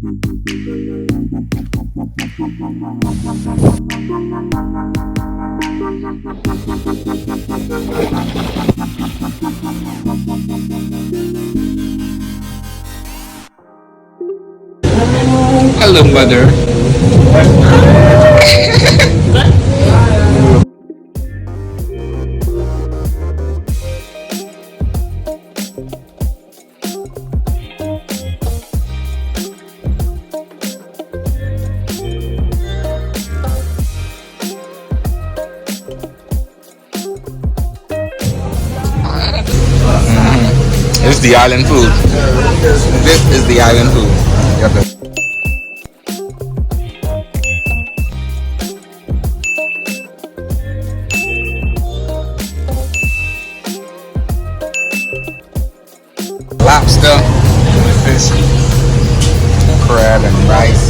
Hello, mother. It's the island food. This is the island food. Yep. Lobster, fish, crab, and rice.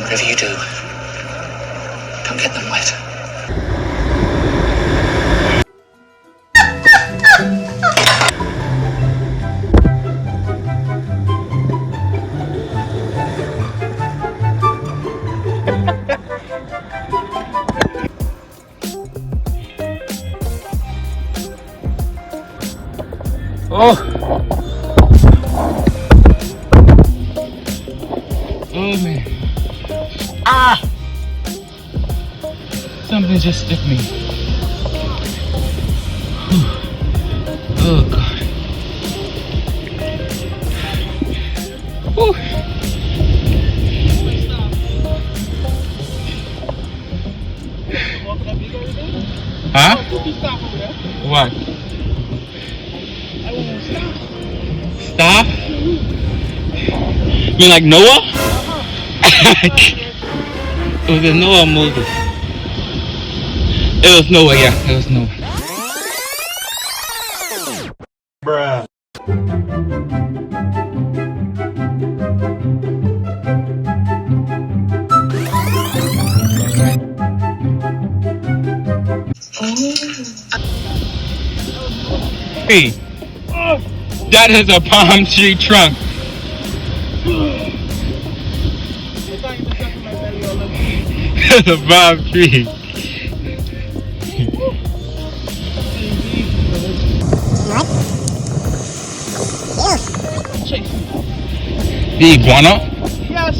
Whatever you do, don't get them wet. Oh. Oh man. Ah! Something just stiffed me. Whew. Oh god. Whew. Huh? What? Stop? You mean like Noah? Was it Noah or Moses? It was Noah, yeah. It was Noah. Bruh. Hey, that is a palm tree trunk. That's a palm tree. The iguana? Yes.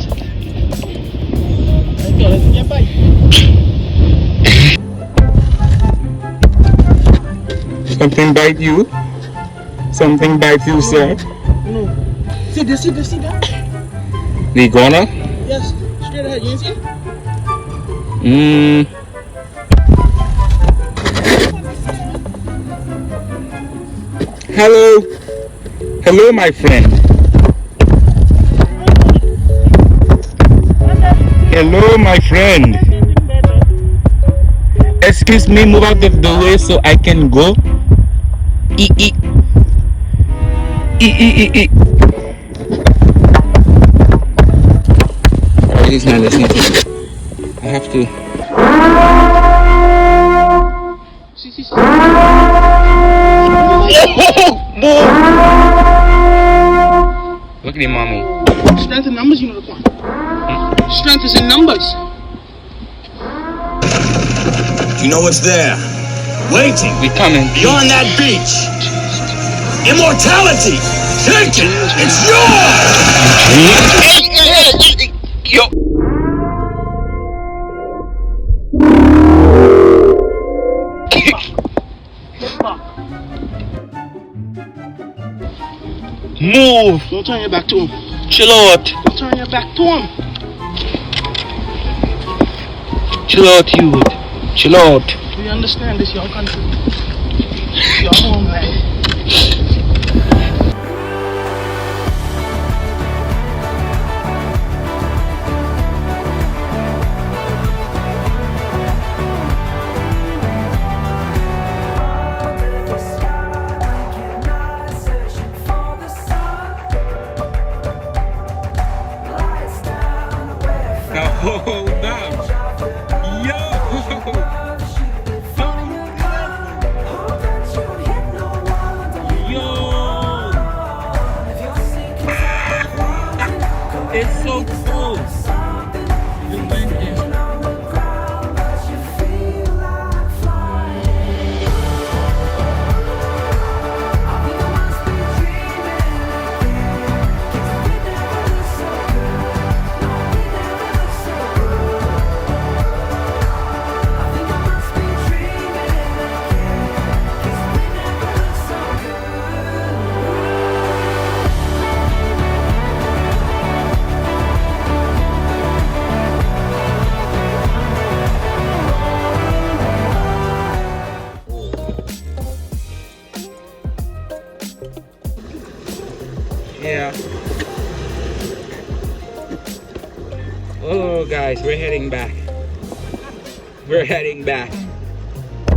Something bite you? Something bite you, sir? No. See that? We gonna? Yes, straight ahead. You ain't see it? Hello. Hello, my friend. Hello, my friend. Excuse me, move out of the way so I can go. E. Oh, he's not listening to me. I have to. See. Look at him, mommy. Strength in numbers, unicorn. Strength is in numbers. You know what's there? Waiting. We coming. Beyond that beach. Immortality. Take it. It's yours. Yo. Move. Don't turn your back to him. Chill out. Don't turn your back to him. Chill out, you. Chill out. Do you understand this, your country? Your homeland. Now hold up. Yo. Yo. It's so cool. The wind is. Yeah. Oh, guys, we're heading back. We're heading back.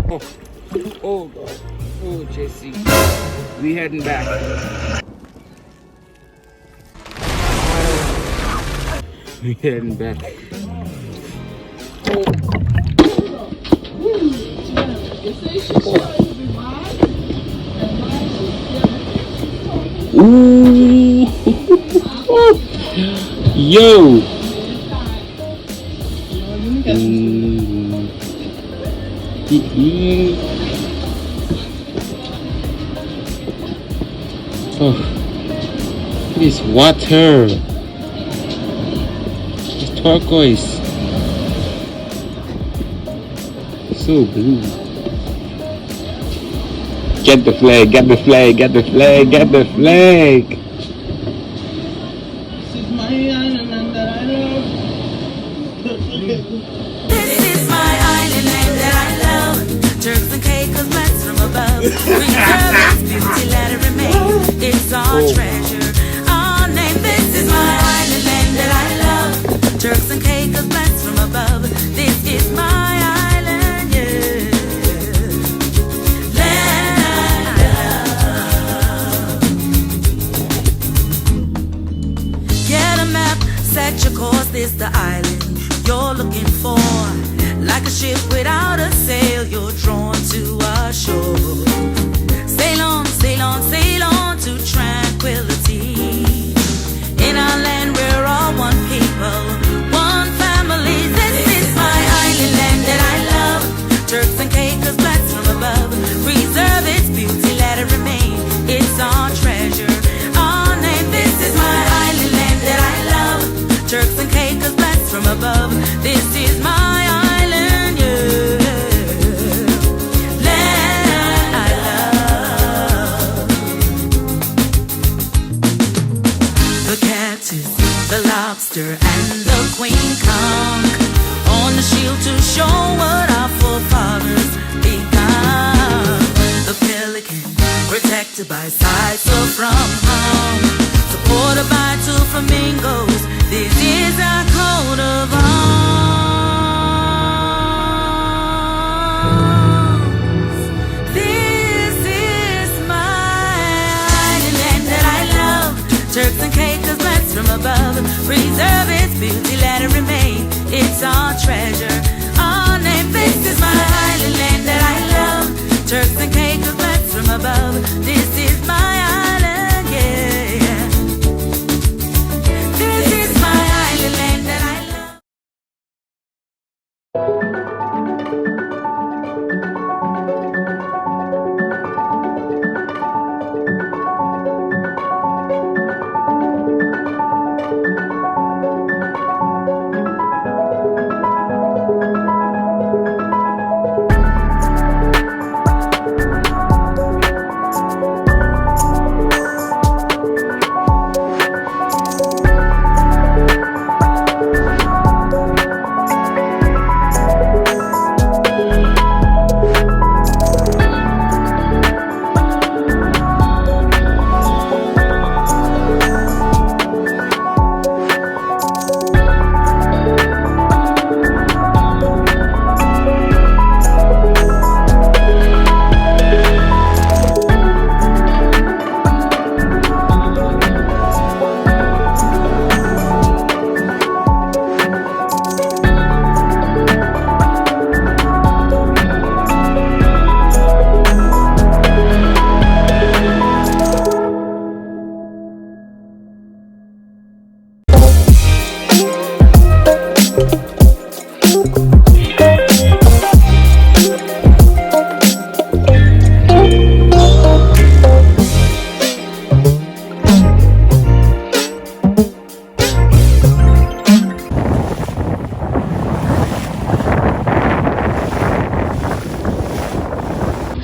Oh, God. Oh, Jesse. We heading back. We heading back. Ooh. Yo. Oh, this water. It's turquoise. So blue. Get the flag, get the flag, get the flag, get the flag. This is my island that I love. This is my island land that I love. Turks and Caicos blessed from above. Preserve its beauty, let it remain. It's our treasure, our name. This is my island land that I love. Turks and Caicos blessed from above. This is my island, yeah. Land I love. Get a map, set your course. This the island you're looking for. Like a ship without a sail, you're drawn to our shore. Sail on, sail on, sail on to tranquility. In our land we're all one people, one family. This is my island land that I love. Turks and Caicos blessed from above. Preserve its beauty, let it remain. It's our treasure, our name. This is my island land that I love. Turks and Caicos blessed from above. This is my island, yeah. Land I love. The cactus, the lobster and the queen conch on the shield to show what our forefathers become. The pelican protected by sights from harm, supported by 2 flamingos. This is our coat of arms. This is my island that I love. Turks and Caicos blessed from above. Preserve its beauty, let it remain. It's our treasure, our name. This is my island that I love. Turks and Caicos blessed from above. This is my island, yeah. This is my island that I love.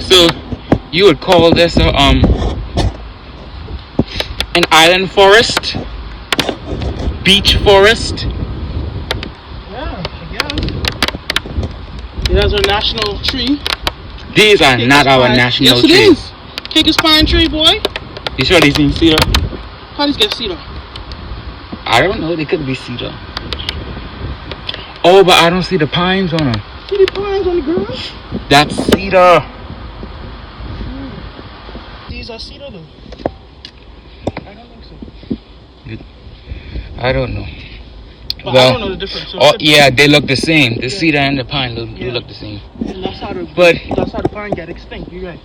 So you would call this a an island forest, beach forest? Yeah, I guess. It has our national tree. These are not our pine. national Yes, trees. it is. Caicos pine tree, boy. You sure these ain't cedar? How these get cedar? I don't know. They could be cedar. Oh, but I don't see the pines on them. See the pines on the ground? That's cedar. These are cedar though. I don't think so. I don't know. But Well, I don't know the difference. So oh yeah, they look the same. The cedar and the pine do Yeah. look the same. And that's how the But pine got extinct. You're right.